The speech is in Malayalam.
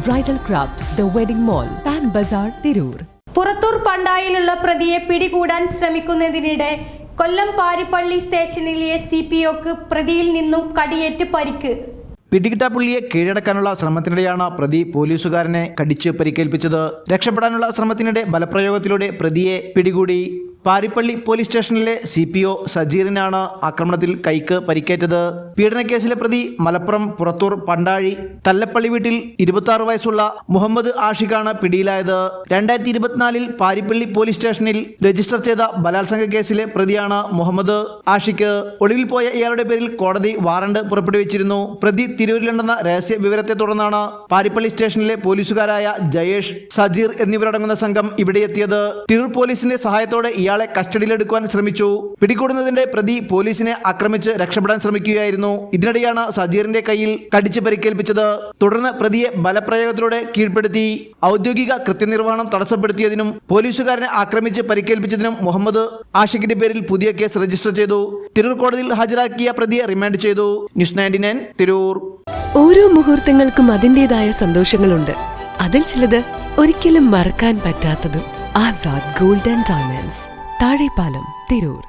Bridal craft the wedding mall Pan Bazaar Tirur. Purathur പണ്ടായിലുള്ള പ്രതിയെ പിടികൂടാൻ ശ്രമിക്കുന്നതിനിടെ കൊല്ലം പാരിപ്പള്ളി സ്റ്റേഷനിലെ CPOക്ക് പ്രതിയിൽ നിന്നും കടിയേറ്റ് പരിക്ക്. പിടികിട്ടാപ്പുള്ളിയെ കീഴടക്കാനുള്ള ശ്രമത്തിനിടെയാണ് പ്രതി പോലീസുകാരനെ കടിച്ച് പരിക്കേൽപ്പിച്ചത്. രക്ഷപ്പെടാനുള്ള ശ്രമത്തിനിടെ ബലപ്രയോഗത്തിലൂടെ പ്രതിയെ പിടികൂടി. പാരിപ്പള്ളി പോലീസ് സ്റ്റേഷനിലെ CPO സജീറിനാണ് ആക്രമണത്തിൽ കൈക്ക് പരിക്കേറ്റത്. പീഡനക്കേസിലെ പ്രതി മലപ്പുറം പുറത്തൂർ പണ്ടാഴി തല്ലപ്പള്ളി വീട്ടിൽ 26 വയസ്സുള്ള മുഹമ്മദ് ആഷിഖാണ് പിടിയിലായത്. 2024 പാരിപ്പള്ളി പോലീസ് സ്റ്റേഷനിൽ രജിസ്റ്റർ ചെയ്ത ബലാത്സംഗ കേസിലെ പ്രതിയാണ് മുഹമ്മദ് ആഷിഖ്. ഒളിവിൽ പോയ ഇയാളുടെ പേരിൽ കോടതി വാറണ്ട് പുറപ്പെടുവിച്ചിരുന്നു. പ്രതി തിരൂരിലുണ്ടെന്ന രഹസ്യ വിവരത്തെ തുടർന്നാണ് പാരിപ്പള്ളി സ്റ്റേഷനിലെ പോലീസുകാരായ ജയേഷ്, സജീർ എന്നിവരടങ്ങുന്ന സംഘം ഇവിടെയെത്തിയത്. തിരൂർ പോലീസിന്റെ സഹായത്തോടെ ഇയാളെ കസ്റ്റഡിയിലെടുക്കുവാൻ ശ്രമിച്ചു. പിടികൂടുന്നതിന്റെ പ്രതി പോലീസിനെ ആക്രമിച്ച് രക്ഷപ്പെടാൻ ശ്രമിക്കുകയായിരുന്നു. ഇതിനിടെയാണ് സജീറിന്റെ കയ്യിൽ കടിച്ച് പരിക്കേൽപ്പിച്ചത്. തുടർന്ന് പ്രതിയെ ബലപ്രയോഗത്തിലൂടെ കീഴ്പ്പെടുത്തി. ഔദ്യോഗിക കൃത്യനിർവഹണം തടസ്സപ്പെടുത്തിയതിനും പോലീസുകാരനെ ആക്രമിച്ച് പരിക്കേൽപ്പിച്ചതിനും മുഹമ്മദ് ആഷിഖിന്റെ പേരിൽ പുതിയ കേസ് രജിസ്റ്റർ ചെയ്തു. തിരൂർ കോടതിയിൽ ഹാജരാക്കിയ പ്രതിയെ റിമാൻഡ് ചെയ്തു. ന്യൂസ് 99 തിരൂർ. ഓരോ മുഹൂർത്തങ്ങൾക്കും അതിൻ്റെതായ സന്തോഷങ്ങളുണ്ട്. അതിൽ ചിലത് ഒരിക്കലും മറക്കാൻ പറ്റാത്തതും. Azad gold and diamonds, Thazhepalam, Tirur.